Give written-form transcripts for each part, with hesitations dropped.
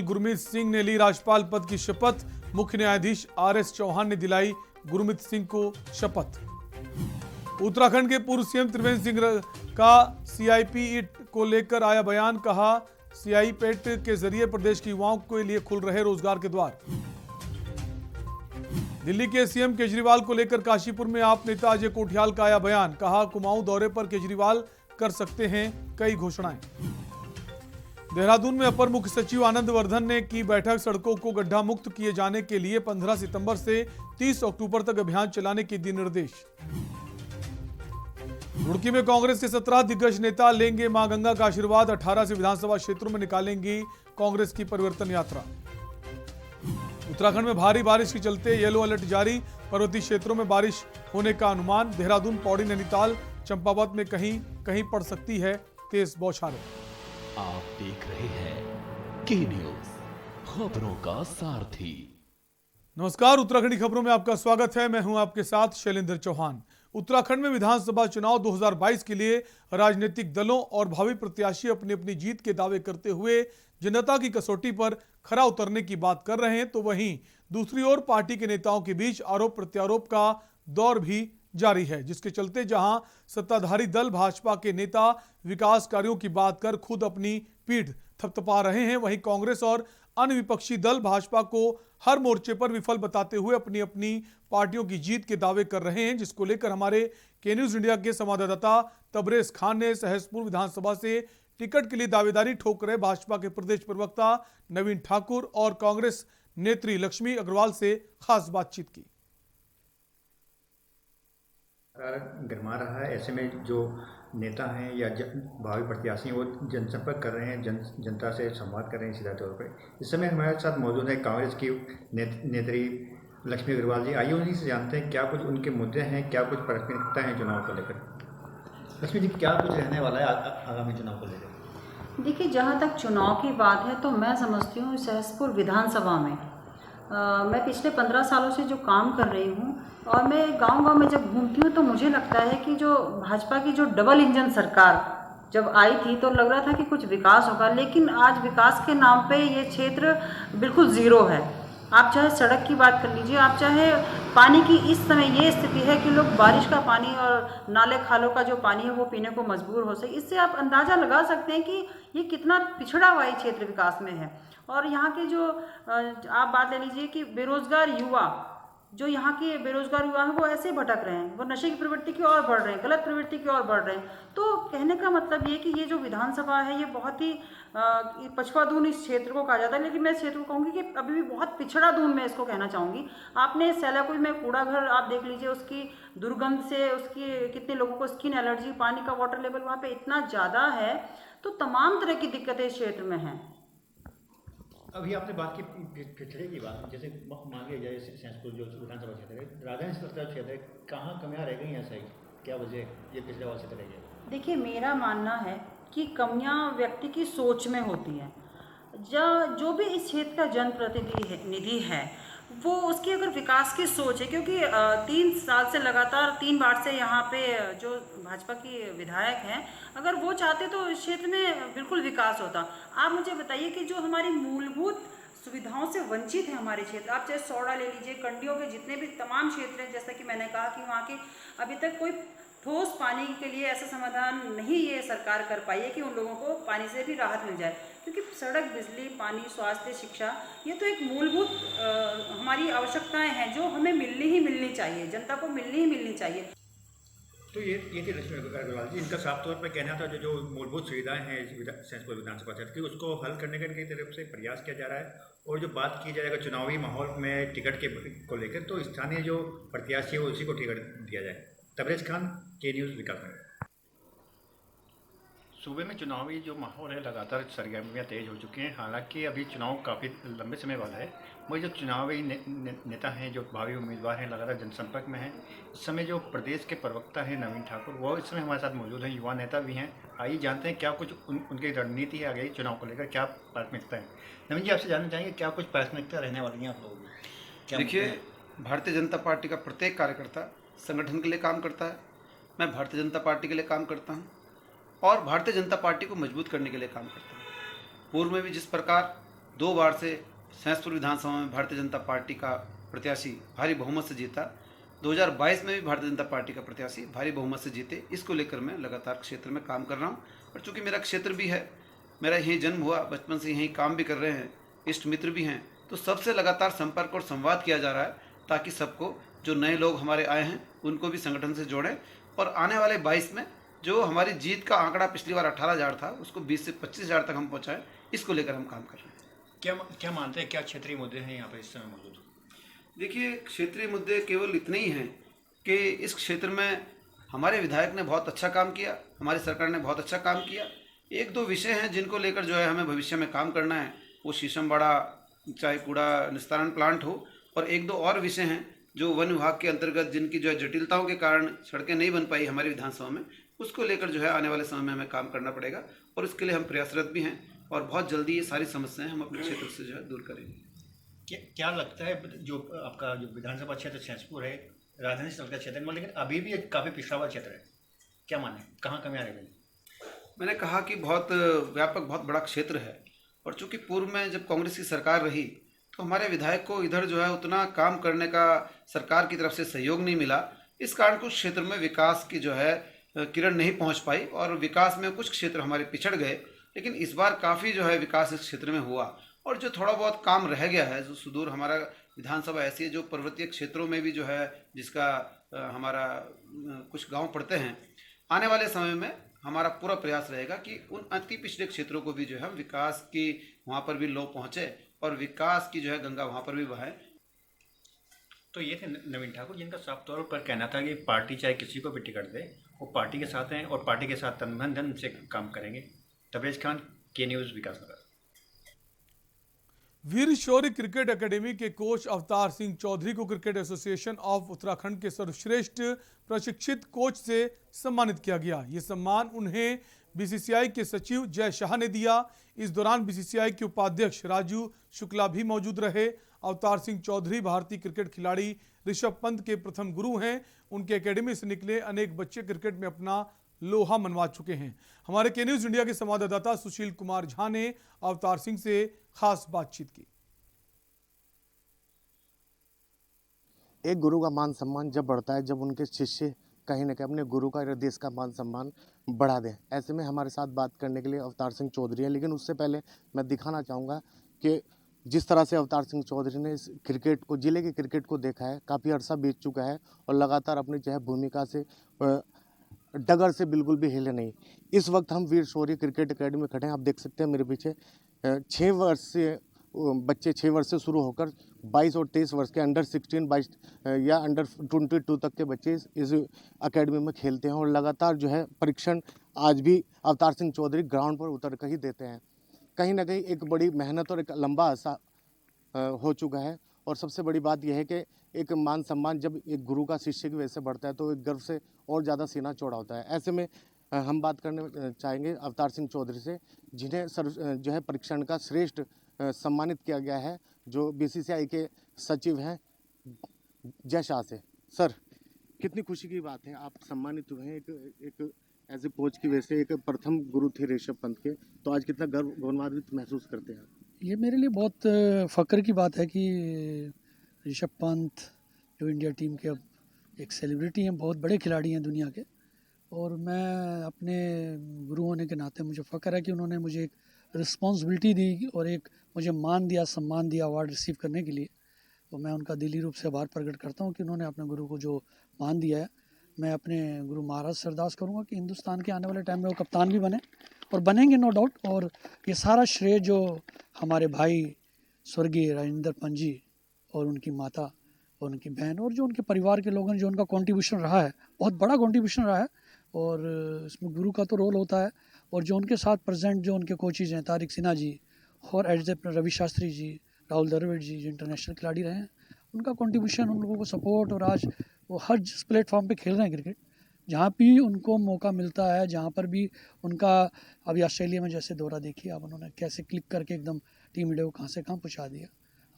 गुरमीत सिंह ने ली राज्यपाल पद की शपथ। मुख्य न्यायाधीश RS चौहान ने दिलाई गुरमीत सिंह को शपथ। उत्तराखंड के पूर्व सीएम त्रिवेंद्र सिंह का CIP को लेकर आया बयान। कहा, CIP के जरिए प्रदेश के युवाओं के लिए खुल रहे रोजगार के द्वार। दिल्ली के CM केजरीवाल को लेकर काशीपुर में आप नेता अजय कोठियाल का आया बयान। कहा, कुमाऊं दौरे पर केजरीवाल कर सकते हैं कई घोषणाएं। देहरादून में अपर मुख्य सचिव आनंद वर्धन ने की बैठक। सड़कों को गड्ढा मुक्त किए जाने के लिए 15 सितंबर से 30 अक्टूबर तक अभियान चलाने के दिए निर्देश। रुड़की में कांग्रेस के 17 दिग्गज नेता लेंगे मां गंगा का आशीर्वाद। 18 से विधानसभा क्षेत्रों में निकालेंगी कांग्रेस की परिवर्तन यात्रा। उत्तराखंड में भारी बारिश के चलते येलो अलर्ट जारी। पर्वतीय क्षेत्रों में बारिश होने का अनुमान। देहरादून, पौड़ी, नैनीताल, चंपावत में कहीं कहीं पड़ सकती है तेज बौछारें। आप देख रहे हैं के न्यूज, खबरों का सारथी। नमस्कार, उत्तराखंडी खबरों में आपका स्वागत है। मैं हूं आपके साथ शैलेंद्र चौहान। उत्तराखंड में विधानसभा चुनाव 2022 के लिए राजनीतिक दलों और भावी प्रत्याशी अपनी अपनी जीत के दावे करते हुए जनता की कसौटी पर खरा उतरने की बात कर रहे हैं, तो वहीं दूसरी ओर पार्टी के नेताओं के बीच आरोप प्रत्यारोप का दौर भी जारी है, जिसके चलते जहां सत्ताधारी दल भाजपा के नेता विकास कार्यों की बात कर खुद अपनी पीठ थपथपा रहे हैं, वहीं कांग्रेस और अन्य विपक्षी दल भाजपा को हर मोर्चे पर विफल बताते हुए अपनी अपनी पार्टियों की जीत के दावे कर रहे हैं, जिसको लेकर हमारे के न्यूज इंडिया के संवाददाता तबरेज खान ने सहसपुर विधानसभा से टिकट के लिए दावेदारी ठोक रहे भाजपा के प्रदेश प्रवक्ता नवीन ठाकुर और कांग्रेस नेत्री लक्ष्मी अग्रवाल से खास बातचीत की। गरमा रहा है, ऐसे में जो नेता हैं या भावी प्रत्याशी वो जनसंपर्क कर रहे हैं, जनता से संवाद कर रहे हैं सीधा तौर पर। इस समय हमारे साथ मौजूद है कांग्रेस की नेत्री लक्ष्मी अग्रवाल जी। आइए उन्हीं से जानते हैं क्या कुछ उनके मुद्दे हैं, क्या कुछ प्राथमिकता है चुनाव को लेकर। लक्ष्मी जी, क्या कुछ रहने वाला है आगामी चुनाव को लेकर? देखिए, जहाँ तक चुनाव की बात है तो मैं समझती हूँ सहसपुर विधानसभा में मैं पिछले 15 सालों से जो काम कर रही हूँ और मैं गांव-गांव में जब घूमती हूँ तो मुझे लगता है कि जो भाजपा की जो डबल इंजन सरकार जब आई थी तो लग रहा था कि कुछ विकास होगा, लेकिन आज विकास के नाम पे ये क्षेत्र बिल्कुल ज़ीरो है। आप चाहे सड़क की बात कर लीजिए, आप चाहे पानी की, इस समय ये स्थिति है कि लोग बारिश का पानी और नाले खालों का जो पानी है वो पीने को मजबूर हो सके। इससे आप अंदाज़ा लगा सकते हैं कि ये कितना पिछड़ा हुआ क्षेत्र विकास में है। और यहाँ के जो आप बात ले लीजिए कि बेरोजगार युवा, जो यहाँ के बेरोजगार युवा हैं वो ऐसे भटक रहे हैं, वो नशे की प्रवृत्ति की ओर बढ़ रहे हैं, गलत प्रवृत्ति की ओर बढ़ रहे हैं। तो कहने का मतलब ये कि ये जो विधानसभा है ये बहुत ही पछुआ दून इस क्षेत्र को कहा जाता है, लेकिन मैं इस क्षेत्र को कहूँगी कि अभी भी बहुत पिछड़ा दून मैं इसको कहना चाहूँगी। आपने सैलाकुई में कूड़ा घर आप देख लीजिए, उसकी दुर्गंध से उसकी कितने लोगों को स्किन एलर्जी, पानी का वाटर लेवल वहाँ पर इतना ज़्यादा है, तो तमाम तरह की दिक्कतें इस क्षेत्र में हैं। अभी आपने बात की पिछड़े की बात, जैसे मांगे जाए सहसपुर जो विधानसभा क्षेत्र है, राजधानी क्षेत्र है, कहाँ कमियाँ रह गई हैं? सही क्या वजह ये पिछड़े वाले क्षेत्र रह गए? देखिए, मेरा मानना है कि कमियाँ व्यक्ति की सोच में होती हैं। जो भी इस क्षेत्र का जनप्रतिनिधि है वो उसकी अगर विकास की सोच है, क्योंकि 3 साल से लगातार 3 बार से यहाँ पे जो भाजपा की विधायक हैं, अगर वो चाहते तो इस क्षेत्र में बिल्कुल विकास होता। आप मुझे बताइए कि जो हमारी मूलभूत सुविधाओं से वंचित है हमारे क्षेत्र, आप चाहे सौड़ा ले लीजिए, कंडियों के जितने भी तमाम क्षेत्र हैं, जैसा कि मैंने कहा कि वहाँ के अभी तक कोई ठोस पानी के लिए ऐसा समाधान नहीं ये सरकार कर पाई है कि उन लोगों को पानी से भी राहत मिल जाए, क्योंकि सड़क, बिजली, पानी, स्वास्थ्य, शिक्षा, ये तो एक मूलभूत हमारी आवश्यकताएं हैं जो हमें मिलनी चाहिए, जनता को मिलनी चाहिए। तो ये थी लक्ष्मी अग्रवाल जी, इनका साफ तौर पर कहना था जो मूलभूत सुविधाएं हैं सहसपुर विधानसभा क्षेत्र की, उसको हल करने का इनकी तरफ से प्रयास किया जा रहा है। और जो बात की जाएगा चुनावी माहौल में टिकट को लेकर, तो स्थानीय जो प्रत्याशी है उसी को टिकट दिया जाए। तबरेज खान, के न्यूज़, विकासनगर। सूबे में चुनावी जो माहौल है लगातार सरगर्मियाँ तेज हो चुकी हैं। हालांकि अभी चुनाव काफ़ी लंबे समय वाला है। वही जो चुनावी नेता हैं, जो भावी उम्मीदवार हैं, लगातार जनसंपर्क में हैं। इस समय जो प्रदेश के प्रवक्ता हैं नवीन ठाकुर, वो इस समय हमारे साथ मौजूद हैं, युवा नेता भी हैं। आइए जानते हैं क्या कुछ उनकी रणनीति है आगे चुनाव को लेकर, क्या प्राथमिकता है। नवीन जी, आपसे जानना चाहेंगे क्या कुछ प्राथमिकता रहने वाली हैं आप लोगों की? देखिए, भारतीय जनता पार्टी का प्रत्येक कार्यकर्ता संगठन के लिए काम करता है। मैं भारतीय जनता पार्टी के लिए काम करता हूँ और भारतीय जनता पार्टी को मजबूत करने के लिए काम करता हूँ। पूर्व में भी जिस प्रकार 2 बार से सहसपुर विधानसभा में भारतीय जनता पार्टी का प्रत्याशी भारी बहुमत से जीता। 2022 में भी भारतीय जनता पार्टी का प्रत्याशी भारी बहुमत से जीते। इसको लेकर मैं लगातार क्षेत्र में काम कर रहा हूँ और चूँकि मेरा क्षेत्र भी है, मेरा यहीं जन्म हुआ, बचपन से यहीं काम भी कर रहे हैं, इष्ट मित्र भी हैं, तो सबसे लगातार संपर्क और संवाद किया जा रहा है ताकि सबको, जो नए लोग हमारे आए हैं उनको भी संगठन से जोड़ें और आने वाले 22 में जो हमारी जीत का आंकड़ा पिछली बार 18,000 था उसको 20 से 25,000 तक हम पहुँचाएँ। इसको लेकर हम काम कर रहे हैं। क्या मानते हैं, क्या क्षेत्रीय मुद्दे हैं यहाँ पर इस समय मौजूद? देखिए, क्षेत्रीय मुद्दे केवल इतने ही हैं कि इस क्षेत्र में हमारे विधायक ने बहुत अच्छा काम किया, हमारी सरकार ने बहुत अच्छा काम किया। 1-2 विषय हैं जिनको लेकर जो है हमें भविष्य में काम करना है, वो शीशमबाड़ा चाहे कूड़ा निस्तारण प्लांट हो, और 1-2 और विषय हैं जो वन विभाग के अंतर्गत जिनकी जो है जटिलताओं के कारण सड़कें नहीं बन पाई हमारी विधानसभा में, उसको लेकर जो है आने वाले समय में हमें काम करना पड़ेगा और इसके लिए हम प्रयासरत भी हैं और बहुत जल्दी ये सारी समस्याएं हम अपने क्षेत्र से जो है दूर करेंगे। क्या लगता है, जो आपका जो विधानसभा क्षेत्र सहसपुर है, राजधानी स्थल का क्षेत्र है, लेकिन अभी भी एक काफ़ी पिछड़ा हुआ क्षेत्र है, क्या माने, कहाँ कमियाँ रह गई? मैंने कहा कि बहुत व्यापक, बहुत बड़ा क्षेत्र है और चूंकि पूर्व में जब कांग्रेस की सरकार रही तो हमारे विधायक को इधर जो है उतना काम करने का सरकार की तरफ से सहयोग नहीं मिला। इस कारण कुछ क्षेत्र में विकास की जो है किरण नहीं पहुंच पाई और विकास में कुछ क्षेत्र हमारे पिछड़ गए। लेकिन इस बार काफ़ी जो है विकास इस क्षेत्र में हुआ और जो थोड़ा बहुत काम रह गया है, जो सुदूर हमारा विधानसभा ऐसी है जो पर्वतीय क्षेत्रों में भी जो है जिसका हमारा कुछ गांव पड़ते हैं, आने वाले समय में हमारा पूरा प्रयास रहेगा कि उन अति पिछड़े क्षेत्रों को भी जो है हम विकास की वहाँ पर भी लोग पहुँचे और विकास की जो है गंगा वहाँ पर भी बहे। तो ये थे नवीन ठाकुर, जिनका साफ तौर पर कहना था कि पार्टी चाहे किसी को भी टिकट दे वो पार्टी के साथ हैं और पार्टी के साथ तन मन धन से काम करेंगे। तबरेज खान, के न्यूज़, विकासनगर। वीर शौर्य क्रिकेट एकेडमी के कोच अवतार सिंह चौधरी को क्रिकेट एसोसिएशन ऑफ उत्तराखंड के सर्वश्रेष्ठ प्रशिक्षित कोच से सम्मानित किया गया। ये सम्मान उन्हें बीसीसीआई के सचिव जय शाह ने दिया। इस दौरान बीसीसीआई के उपाध्यक्ष राजू शुक्ला भी मौजूद रहे। अवतार सिंह चौधरी भारतीय क्रिकेट खिलाड़ी ऋषभ पंत के प्रथम गुरु हैं। उनके एकेडमी से निकले अनेक बच्चे क्रिकेट में अपना लोहा मनवा चुके हैं। हमारे के न्यूज़ इंडिया के संवाददाता सुशील कुमार झा ने अवतार सिंह से खास बातचीत की। एक गुरु का मान सम्मान जब बढ़ता है जब उनके शिष्य कहीं ना कहीं अपने गुरु का या देश का मान सम्मान बढ़ा दें। ऐसे में हमारे साथ बात करने के लिए अवतार सिंह चौधरी है, लेकिन उससे पहले मैं दिखाना चाहूँगा कि जिस तरह से अवतार सिंह चौधरी ने इस क्रिकेट को, जिले के क्रिकेट को देखा है, काफ़ी अर्सा बीत चुका है और लगातार अपनी जो है भूमिका से डगर से बिल्कुल भी हिले नहीं। इस वक्त हम वीर शौर्य क्रिकेट एकेडमी में खड़े हैं। आप देख सकते हैं मेरे पीछे 6 वर्ष से बच्चे 6 वर्ष से शुरू होकर 22 और 23 वर्ष के अंडर 16, 22 या अंडर 22 तक के बच्चे इस एकेडमी में खेलते हैं और लगातार जो है परीक्षण आज भी अवतार सिंह चौधरी ग्राउंड पर उतर कर ही देते हैं। कहीं ना कहीं एक बड़ी मेहनत और एक लंबा अरसा हो चुका है और सबसे बड़ी बात यह है कि एक मान सम्मान जब एक गुरु का शिष्य की वजह से बढ़ता है तो एक गर्व से और ज़्यादा सीना चौड़ा होता है। ऐसे में हम बात करने चाहेंगे अवतार सिंह चौधरी से, जिन्हें जो है परीक्षण का श्रेष्ठ सम्मानित किया गया है, जो बीसीसीआई के सचिव हैं जय शाह से। सर, कितनी खुशी की बात है, आप सम्मानित हुए हैं एक एज ए कोच की वजह से। एक प्रथम गुरु थे ऋषभ पंत के, तो आज कितना गर्व गौरवान्वित महसूस करते हैं? ये मेरे लिए बहुत फ़ख्र की बात है कि ऋषभ पंत जो इंडिया टीम के अब एक सेलिब्रिटी हैं, बहुत बड़े खिलाड़ी हैं दुनिया के, और मैं अपने गुरु होने के नाते मुझे फ़ख्र है कि उन्होंने मुझे एक रिस्पॉन्सिबिलिटी दी और एक मुझे मान दिया, सम्मान दिया अवार्ड रिसीव करने के लिए। तो मैं उनका दिली रूप से आभार प्रकट करता हूँ कि उन्होंने अपने गुरु को जो मान दिया है। मैं अपने गुरु महाराज से अरदास करूँगा कि हिंदुस्तान के आने वाले टाइम में वो कप्तान भी बने और बनेंगे नो डाउट। और ये सारा श्रेय जो हमारे भाई स्वर्गीय राजेंद्र पंत जी और उनकी माता और उनकी बहन और जो उनके परिवार के लोगों ने जो उनका कंट्रीब्यूशन रहा है, बहुत बड़ा कंट्रीब्यूशन रहा है, और इसमें गुरु का तो रोल होता है। और जो उनके साथ प्रेजेंट जो उनके कोचेज़ हैं, तारिक सिन्हा जी और एज ए रवि शास्त्री जी, राहुल द्रविड़ जी, जो इंटरनेशनल खिलाड़ी रहे हैं, उनका कंट्रीब्यूशन, उन लोगों को सपोर्ट, और आज वो हर जिस प्लेटफॉर्म पे खेल रहे हैं क्रिकेट, जहाँ भी उनको मौका मिलता है, जहाँ पर भी उनका, अभी ऑस्ट्रेलिया में जैसे दौरा देखिए आप, उन्होंने कैसे क्लिक करके एकदम टीम इंडिया को कहाँ से कहाँ पहुँचा दिया।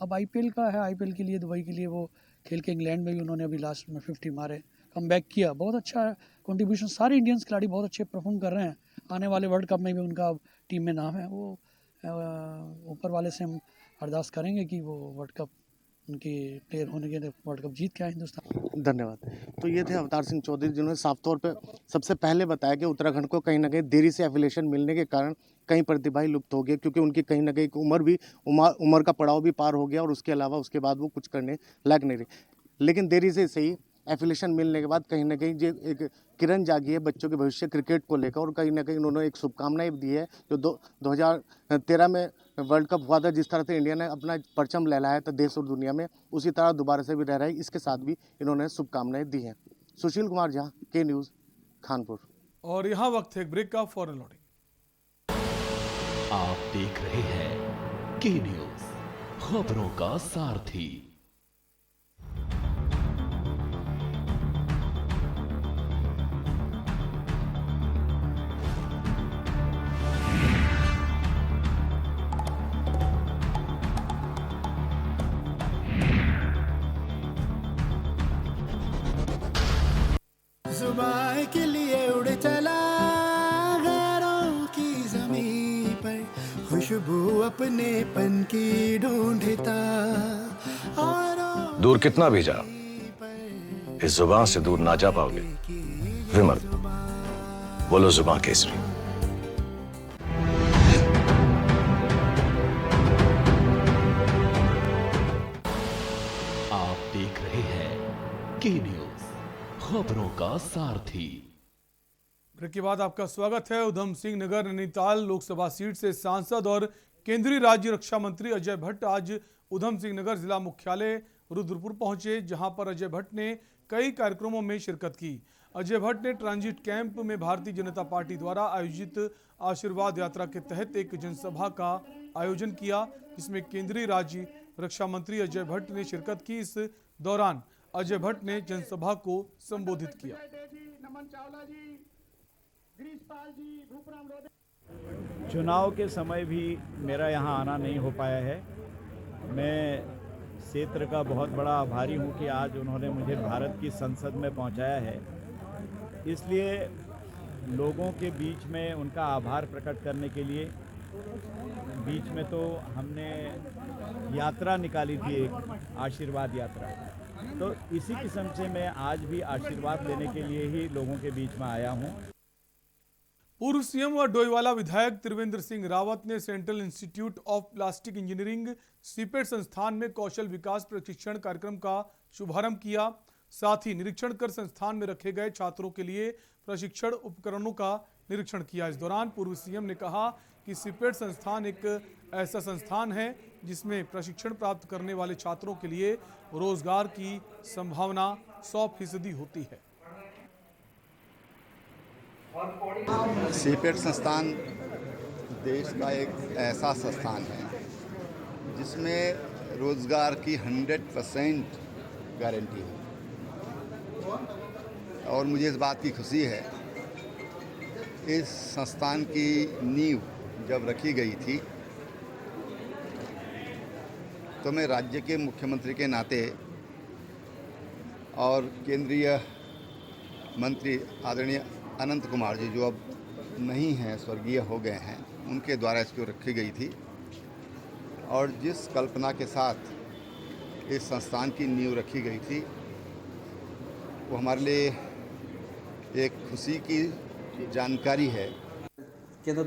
अब आईपीएल का है, आईपीएल के लिए दुबई के लिए वो खेल के इंग्लैंड में भी उन्होंने अभी लास्ट में 50 मारे, कम बैक किया, बहुत अच्छा कंट्रीब्यूशन। सारे इंडियंस खिलाड़ी बहुत अच्छे परफॉर्म कर रहे हैं। आने वाले वर्ल्ड कप में भी उनका टीम में नाम है। वो ऊपर वाले से हम अरदास करेंगे कि वो वर्ल्ड कप उनके प्लेयर होने के वर्ल्ड कप जीत के आए हिंदुस्तान। धन्यवाद। तो ये थे अवतार सिंह चौधरी, जिन्होंने साफ तौर पे सबसे पहले बताया कि उत्तराखंड को कहीं ना कहीं देरी से एफिलिएशन मिलने के कारण कई प्रतिभाएं लुप्त हो गए, क्योंकि उनकी कहीं ना कहीं उम्र का पड़ाव भी पार हो गया और उसके अलावा उसके बाद वो कुछ करने लायक नहीं रहे। लेकिन देरी से सही एफिलिएशन मिलने के बाद कहीं ना कहीं जो एक किरण जागी है बच्चों के भविष्य क्रिकेट को लेकर, और कहीं ना कहीं उन्होंने एक शुभकामनाएं दी है। जो 2013 में वर्ल्ड कप हुआ था, जिस तरह से इंडिया ने अपना परचम लहराया था देश और दुनिया में, उसी तरह दोबारा से भी लहराई, इसके साथ भी इन्होंने शुभकामनाएं दी हैं। सुशील कुमार झा, के न्यूज़, खानपुर। और यहाँ वक्त है एक ब्रेक का, फॉरन लौटेंगे। आप देख रहे हैं के न्यूज, खबरों का सारथी। जुबान के लिए उड़ चला गैरों की जमीन पर, खुशबू अपने पन की ढूंढता। दूर कितना भी जाओ, इस जुबान से दूर ना जा पाओगे। विमल, बोलो जुबान केसरी। आप देख रहे हैं के न्यूज, खबरों का सारथी। ब्रेक के बाद आपका स्वागत है। उधम सिंह नगर नैनीताल लोकसभा सीट से सांसद और केंद्रीय राज्य रक्षा मंत्री अजय भट्ट आज उधम सिंह नगर जिला मुख्यालय रुद्रपुर पहुंचे, जहां पर अजय भट्ट ने कई कार्यक्रमों में शिरकत की। अजय भट्ट ने ट्रांजिट कैंप में भारतीय जनता पार्टी द्वारा आयोजित आशीर्वाद यात्रा के तहत एक जनसभा का आयोजन किया, जिसमें केंद्रीय राज्य रक्षा मंत्री अजय भट्ट ने शिरकत की। इस दौरान अजय भट्ट ने जनसभा को संबोधित किया। चुनाव के समय भी मेरा यहाँ आना नहीं हो पाया है। मैं क्षेत्र का बहुत बड़ा आभारी हूँ कि आज उन्होंने मुझे भारत की संसद में पहुँचाया है। इसलिए लोगों के बीच में उनका आभार प्रकट करने के लिए बीच में तो हमने यात्रा निकाली थी, एक आशीर्वाद यात्रा। तो इसी किस्म से मैं आज भी आशीर्वाद लेने के लिए ही लोगों के बीच में आया हूँ। पूर्व सीएम व डोईवाला विधायक त्रिवेंद्र सिंह रावत ने central institute of plastic engineering CIPET संस्थान में कौशल विकास प्रशिक्षण कार्यक्रम का शुभारंभ किया। साथ ही निरीक्षण कर संस्थान में रखे गए छात्रों के लिए प्रशिक्षण उपकरणों का निरीक्षण किया। इस दौरान पूर्व सीएम ने कहा कि सीपेट संस्थान एक ऐसा संस्थान है जिसमें प्रशिक्षण प्राप्त करने वाले छात्रों के लिए रोजगार की संभावना 100% होती है। सीपेट संस्थान देश का एक ऐसा संस्थान है जिसमें रोजगार की 100% गारंटी है, और मुझे इस बात की खुशी है। इस संस्थान की नींव जब रखी गई थी तो मैं राज्य के मुख्यमंत्री के नाते और केंद्रीय मंत्री आदरणीय अनंत कुमार जी, जो अब नहीं हैं, स्वर्गीय हो गए हैं, उनके द्वारा इसको रखी गई थी। और जिस कल्पना के साथ इस संस्थान की नींव रखी गई थी वो हमारे लिए एक खुशी की जानकारी है। केंद्र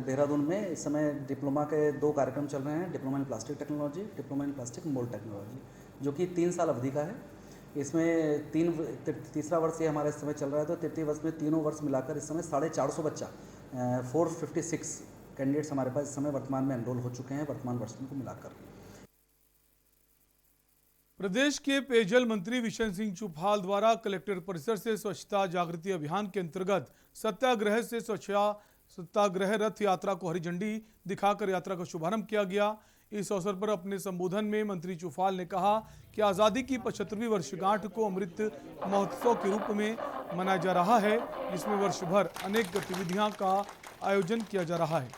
देहरादून में इस समय डिप्लोमा के 2 कार्यक्रम चल रहे हैं, diploma in plastic technology, diploma in plastic mould technology, जो कि 3 साल अवधि का है। इसमें तीसरा वर्ष ये हमारा इस समय चल रहा है। तो तृतीय वर्ष में तीनों वर्ष मिलाकर इस समय 450 बच्चा 456 कैंडिडेट्स हमारे पास इस समय वर्तमान में एनरोल हो चुके हैं, वर्तमान वर्ष को मिलाकर। प्रदेश के पेयजल मंत्री विशन सिंह चुफाल द्वारा कलेक्टर परिसर से स्वच्छता जागृति अभियान के अंतर्गत सत्याग्रह से स्वच्छता सत्याग्रह रथ यात्रा को हरी झंडी दिखाकर यात्रा का शुभारंभ किया गया। इस अवसर पर अपने संबोधन में मंत्री चुफाल ने कहा कि आज़ादी की 75वीं वर्षगांठ को अमृत महोत्सव के रूप में मनाया जा रहा है, जिसमें वर्ष भर अनेक गतिविधियां का आयोजन किया जा रहा है।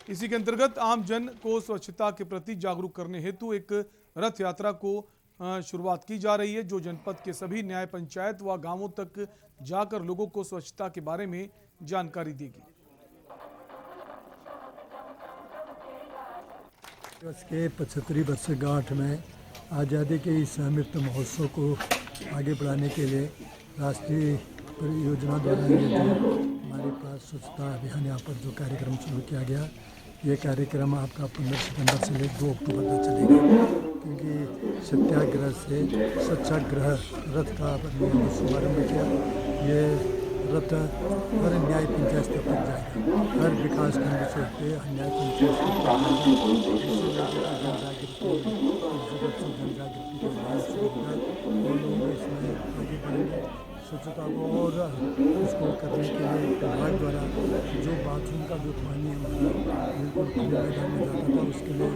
इसी के अंतर्गत आम जन को स्वच्छता के प्रति जागरूक करने हेतु एक रथ यात्रा को शुरुआत की जा रही है, जो जनपद के सभी न्याय पंचायत व गांवों तक जाकर लोगों को स्वच्छता के बारे में जानकारी देगी। दिवस के 75वीं वर्षगांठ में आज़ादी के इस अमृत महोत्सव को आगे बढ़ाने के लिए राष्ट्रीय परियोजना द्वारा ये जो हमारे पास स्वच्छता अभियान यहाँ पर जो कार्यक्रम शुरू किया गया, ये कार्यक्रम आपका 15 सितंबर से लेकर 2 अक्टूबर तक चलेगा, क्योंकि सत्याग्रह से सत्याग्रह रथ का हमने शुभारम्भ किया। ये रथ हर न्याय पंचायत स्तर तक जाएगा, हर विकास खंड से होते न्याय पंचायत स्वच्छता को और उसको करने के लिए विभाग द्वारा जो बाथरूम का जो पानी हमारा बिल्कुल खुले मैदान में जाता था, उसके लिए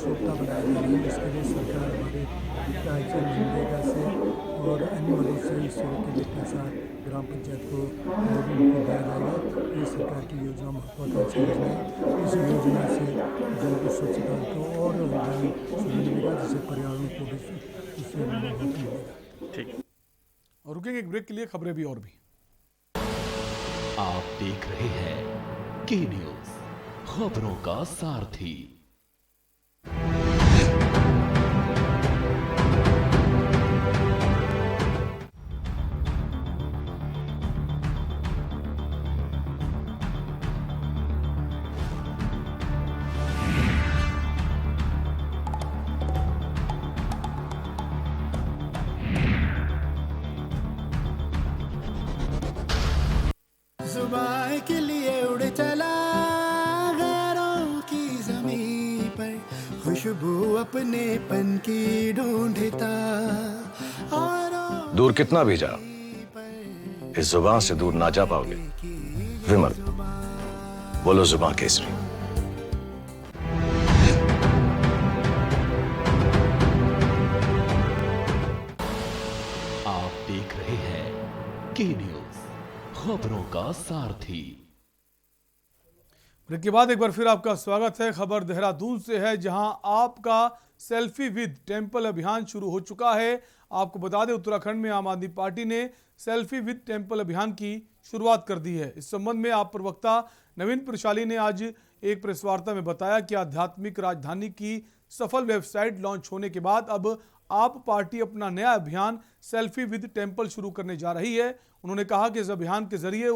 सोखता बनाया जा रहा है। इसके लिए सरकार हमारे वित्त मनरेगा से और अन्य मदद से इस तरह के लिए पैसा ग्राम पंचायत को उनको दिया जाएगा। ये सरकार की योजना महत्वाकांक्षी योजना है। इस योजना से जो स्वच्छता को और मिलेगा, जिससे पर्यावरण को भी उससे बहुत मिलेगा। ठीक, और रुकेंगे एक ब्रेक के लिए, खबरें भी और भी। आप देख रहे हैं के न्यूज, खबरों का सारथी। जुबान के लिए उड़ चला गैरों की ज़मीं पर, खुशबू अपनेपन की ढूंढता और दूर कितना भी जा, इस जुबान से दूर ना जा पाओगे। विमल, बोलो जुबान केसरी। आप देख रहे हैं के न्यूज, खबरों का सारथी। ब्रेक के बाद एक बार फिर आपका स्वागत है। खबर देहरादून से है, जहां आपका सेल्फी विद टेंपल अभियान शुरू हो चुका है। आपको बता दें, उत्तराखंड में आम आदमी पार्टी ने सेल्फी विद टेंपल अभियान की शुरुआत कर दी है। इस संबंध में आप प्रवक्ता नवीन प्रशाली ने आज एक प्रेस वार्ता में बताया कि आध्यात्मिक राजधानी की सफल वेबसाइट लॉन्च होने के बाद अब आप पार्टी अपना नया अभियान सेल्फी विद टेंपल शुरू करने जा रही है। उन्होंने कहा कि इस अभियान के जरिए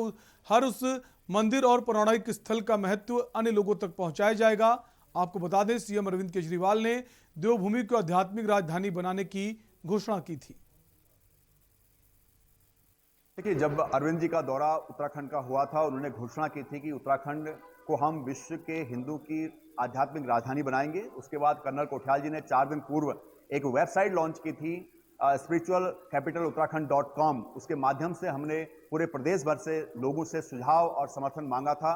हर उस मंदिर और पौराणिक स्थल का महत्व अन्य लोगों तक पहुंचाया जाएगा। आपको बता दें, सीएम अरविंद केजरीवाल ने देवभूमि को आध्यात्मिक राजधानी बनाने की घोषणा की थी। देखिए, जब अरविंद जी का दौरा उत्तराखंड का हुआ था, उन्होंने घोषणा की थी कि उत्तराखंड को हम विश्व के हिंदू की आध्यात्मिक राजधानी बनाएंगे। उसके बाद कर्नल कोठियाल जी ने 4 दिन पूर्व एक वेबसाइट लॉन्च की थी, स्पिरिचुअल कैपिटल उत्तराखंड.com। उसके माध्यम से हमने पूरे प्रदेश भर से लोगों से सुझाव और समर्थन मांगा था।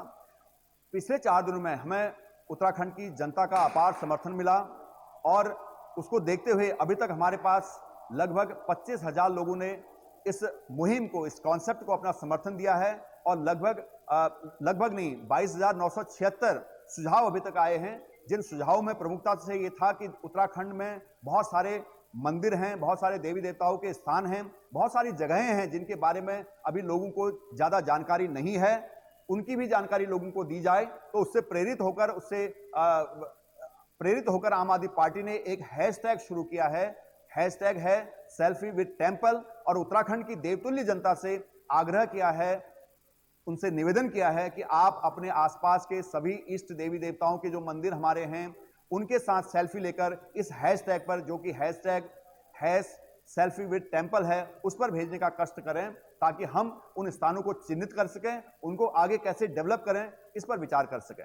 पिछले 4 दिनों में हमें उत्तराखंड की जनता का अपार समर्थन मिला और उसको देखते हुए अभी तक हमारे पास लगभग 25,000 लोगों ने इस मुहिम को, इस कॉन्सेप्ट को अपना समर्थन दिया है और लगभग नहीं 22,976 सुझाव अभी तक आए हैं। जिन सुझावों में प्रमुखता से ये था कि उत्तराखंड में बहुत सारे मंदिर हैं, बहुत सारे देवी देवताओं के स्थान हैं, बहुत सारी जगहें हैं जिनके बारे में अभी लोगों को ज़्यादा जानकारी नहीं है। उनकी भी जानकारी लोगों को दी जाए, तो उससे प्रेरित होकर आम आदमी पार्टी ने एक हैशटैग शुरू किया है। हैशटैग है सेल्फी विद टेंपल। और उत्तराखंड की देवतुल्य जनता से आग्रह किया है, उनसे निवेदन किया है कि आप अपने आसपास के सभी इष्ट देवी देवताओं के जो मंदिर हमारे हैं उनके साथ सेल्फी लेकर इस हैशटैग पर, जो कि हैश सेल्फी विद टेंपल है, उस पर भेजने का कष्ट करें, ताकि हम उन स्थानों को चिन्हित कर सकें, उनको आगे कैसे डेवलप करें इस पर विचार कर सकें।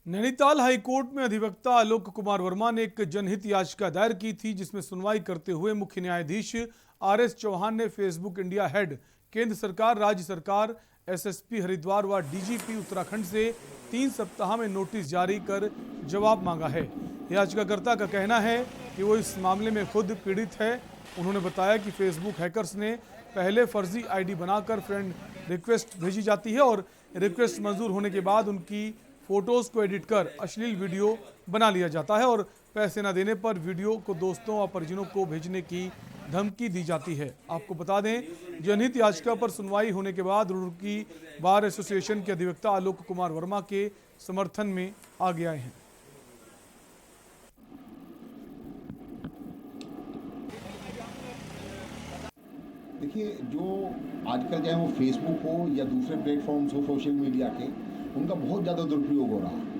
नैनीताल हाईकोर्ट में अधिवक्ता आलोक कुमार वर्मा ने एक जनहित याचिका दायर की थी, जिसमें सुनवाई करते हुए मुख्य न्यायाधीश RS चौहान ने फेसबुक इंडिया हेड, केंद्र सरकार, राज्य सरकार, SSP हरिद्वार व DGP उत्तराखंड से 3 सप्ताह में नोटिस जारी कर जवाब मांगा है। याचिकाकर्ता का कहना है कि वो इस मामले में खुद पीड़ित है। उन्होंने बताया कि फेसबुक हैकर्स ने पहले फर्जी ID बनाकर फ्रेंड रिक्वेस्ट भेजी जाती है और रिक्वेस्ट मंजूर होने के बाद उनकी फोटोज़ को एडिट कर अश्लील वीडियो बना लिया जाता है और पैसे न देने पर वीडियो को दोस्तों और परिजनों को भेजने की धमकी दी जाती है। आपको बता दें, जनहित याचिका पर सुनवाई होने के बाद रुड़की बार एसोसिएशन के अधिवक्ता आलोक कुमार वर्मा के समर्थन में आगे आए हैं। देखिए, जो आजकल चाहे वो फेसबुक हो या दूसरे प्लेटफॉर्म्स हो सोशल मीडिया के, उनका बहुत ज़्यादा दुरुपयोग हो रहा है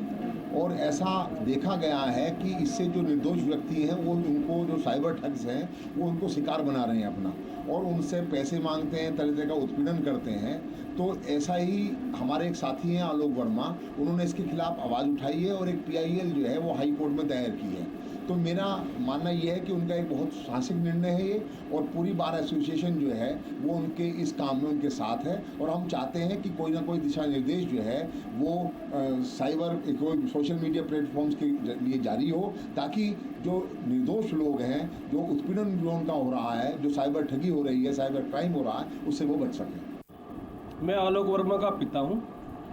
और ऐसा देखा गया है कि इससे जो निर्दोष व्यक्ति हैं वो उनको, जो साइबर ठग्स हैं, वो उनको शिकार बना रहे हैं अपना और उनसे पैसे मांगते हैं, तरह तरह का उत्पीड़न करते हैं। तो ऐसा ही हमारे एक साथी हैं आलोक वर्मा, उन्होंने इसके खिलाफ आवाज़ उठाई है और एक PIL जो है वो हाई कोर्ट में दायर की है। तो मेरा मानना ये है कि उनका एक बहुत साहसिक निर्णय है ये, और पूरी बार एसोसिएशन जो है वो उनके इस काम में उनके साथ है और हम चाहते हैं कि कोई ना कोई दिशा निर्देश जो है वो साइबर कोई सोशल मीडिया प्लेटफॉर्म्स के लिए जारी हो, ताकि जो निर्दोष लोग हैं, जो उत्पीड़न जो उनका हो रहा है, जो साइबर ठगी हो रही है, साइबर क्राइम हो रहा है, उससे वो बच सकें। मैं आलोक वर्मा का पिता हूँ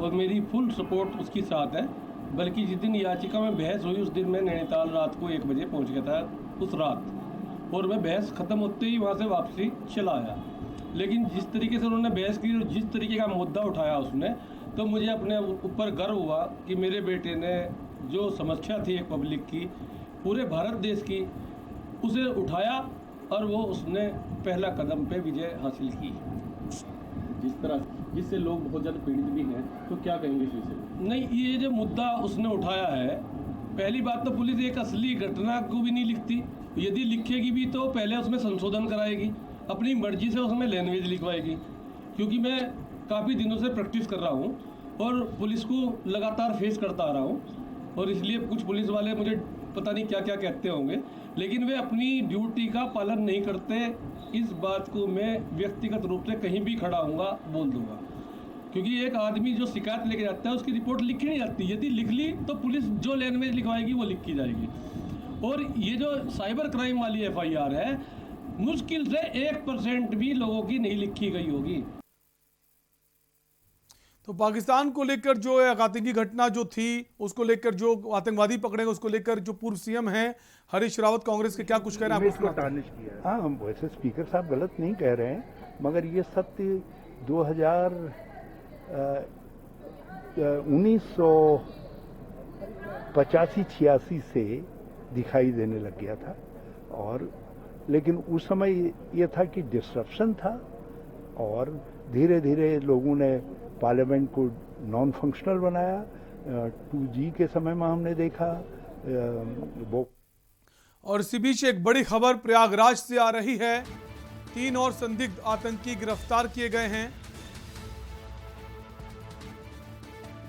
और मेरी फुल सपोर्ट उसके साथ है। बल्कि जिस दिन याचिका में बहस हुई उस दिन मैं नैनीताल रात को 1 बजे पहुँच गया था उस रात, और मैं बहस ख़त्म होते ही वहाँ से वापसी चला आया। लेकिन जिस तरीके से उन्होंने बहस की और जिस तरीके का मुद्दा उठाया उसने, तो मुझे अपने ऊपर गर्व हुआ कि मेरे बेटे ने जो समस्या थी एक पब्लिक की, पूरे भारत देश की, उसे उठाया और वो उसने पहला कदम पे विजय हासिल की। जिस तरह जिससे लोग बहुत ज़्यादा पीड़ित भी हैं, तो क्या कहेंगे इस विषय में? नहीं, ये जो मुद्दा उसने उठाया है, पहली बात तो पुलिस एक असली घटना को भी नहीं लिखती, यदि लिखेगी भी तो पहले उसमें संशोधन कराएगी, अपनी मर्जी से उसमें लैंग्वेज लिखवाएगी। क्योंकि मैं काफ़ी दिनों से प्रैक्टिस कर रहा हूँ और पुलिस को लगातार फेस करता आ रहा हूँ, और इसलिए कुछ पुलिस वाले मुझे पता नहीं क्या क्या कहते होंगे, लेकिन वे अपनी ड्यूटी का पालन नहीं करते। इस बात को मैं व्यक्तिगत रूप से कहीं भी खड़ा हूँगा बोल दूँगा, क्योंकि एक आदमी जो शिकायत लेके जाता है उसकी रिपोर्ट लिखी नहीं जाती, यदि लिख ली तो पुलिस जो लैंग्वेज लिखवाएगी वो लिखी जाएगी। और ये जो साइबर क्राइम वाली FIR है, मुश्किल से 1% भी लोगों की नहीं लिखी गई होगी। तो पाकिस्तान को लेकर जो आतंकी घटना जो थी, उसको लेकर जो आतंकवादी पकड़े गए, उसको लेकर जो पूर्व CM हैं हरीश रावत कांग्रेस के, क्या कुछ कह रहे हैं? हाँ, हम वैसे स्पीकर साहब गलत नहीं कह रहे हैं, मगर ये सत्य 1985-86 से दिखाई देने लग गया था। और लेकिन उस समय ये था कि डिस्ट्रप्शन था और धीरे धीरे लोगों ने पार्लियामेंट को नॉन फंक्शनल बनाया। 2G के समय में हमने देखा वो। और इसी बीच एक बड़ी खबर प्रयागराज से आ रही है, 3 और संदिग्ध आतंकी गिरफ्तार किए गए हैं।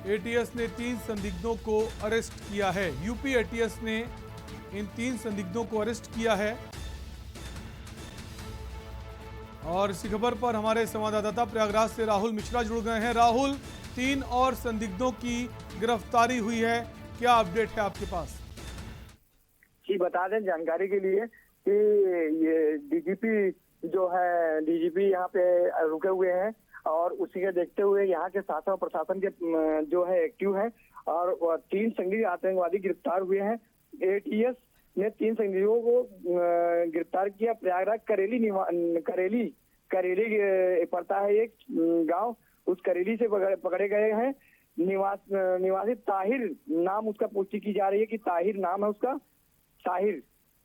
ATS ने 3 संदिग्धों को अरेस्ट किया है। यूपी ATS ने इन 3 संदिग्धों को अरेस्ट किया है। और इसी खबर पर हमारे संवाददाता प्रयागराज से राहुल मिश्रा जुड़ गए हैं। राहुल, 3 और संदिग्धों की गिरफ्तारी हुई है, क्या अपडेट है आपके पास? जी, बता दें जानकारी के लिए कि ये DGP जो है, DGP यहाँ पे रुके हुए हैं और उसी के देखते हुए यहाँ के शासन और प्रशासन के जो है एक्टिव है और 3 संदिग्ध आतंकवादी गिरफ्तार हुए हैं। ATS ने 3 संदिग्धों को गिरफ्तार किया। प्रयागराज करेली पड़ता है एक गांव, उस करेली से पकड़े गए हैं। निवासी ताहिर नाम उसका पुष्टि की जा रही है कि ताहिर नाम है उसका,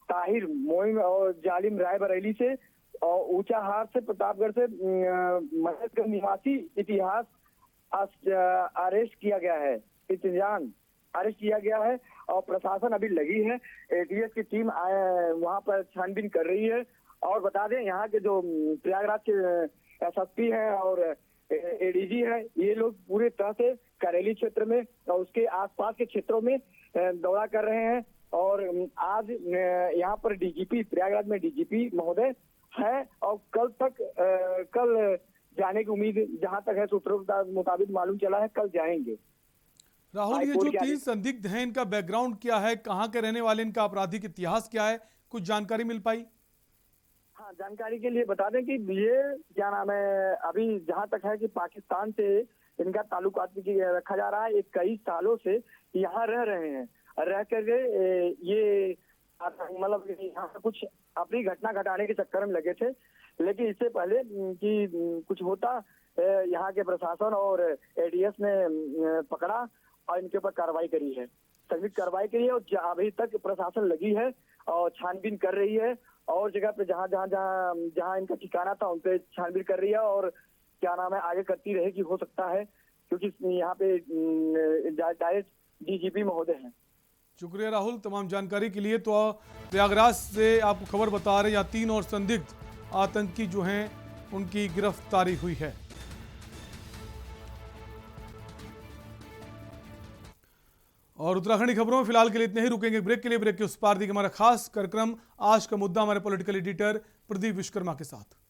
ताहिर मोइन और जालिम रायबरेली से और ऊंचाहार से, प्रतापगढ़ से महेशगंज निवासी इतिहास अरेस्ट किया गया है, इत्तिजान अरेस्ट किया गया है और प्रशासन अभी लगी है। ATS की टीम वहां पर छानबीन कर रही है। और बता दें यहाँ के जो प्रयागराज के SSP हैं और ADG है, ये लोग पूरी तरह से करेली क्षेत्र में और उसके आसपास के क्षेत्रों में दौरा कर रहे हैं। और आज यहाँ पर DGP, प्रयागराज में DGP महोदय है और कल जाने की उम्मीद जहाँ तक है सूत्रों के मुताबिक मालूम चला है, कल जाएंगे। राहुल, ये जो 3 संदिग्ध हैं, इनका बैकग्राउंड क्या है, कहाँ के रहने वाले, इनका आपराधिक इतिहास क्या है, कुछ जानकारी मिल पाई? हाँ, जानकारी के लिए बता दें कि ये क्या नाम है, अभी जहाँ तक है कि पाकिस्तान से इनका ताल्लुकात रखा जा रहा है। 21 सालों से यहाँ रह रहे हैं, रह करके ये मतलब यहाँ कुछ अपनी घटना घटाने के चक्कर में लगे थे। लेकिन इससे पहले कि कुछ होता, यहाँ के प्रशासन और ATS ने पकड़ा और इनके ऊपर कार्रवाई करी है, संयुक्त कार्रवाई करी है। और अभी तक प्रशासन लगी है और छानबीन कर रही है और जगह पे जहाँ जहाँ जहाँ जहाँ इनका ठिकाना था उन पे छानबीन कर रही है और क्या नाम है आगे करती रहेगी, हो सकता है, क्योंकि यहाँ पे डायरेक्ट डीजीपी महोदय हैं। शुक्रिया राहुल तमाम जानकारी के लिए। तो प्रयागराज से आपको खबर बता रहे हैं, यहाँ 3 और संदिग्ध आतंकी जो हैं उनकी गिरफ्तारी हुई है। और उत्तराखंडी खबरों में फिलहाल के लिए इतने ही, रुकेंगे ब्रेक के लिए। ब्रेक के उस पार देखिए हमारा खास कार्यक्रम आज का मुद्दा हमारे पॉलिटिकल एडिटर प्रदीप विश्वकर्मा के साथ।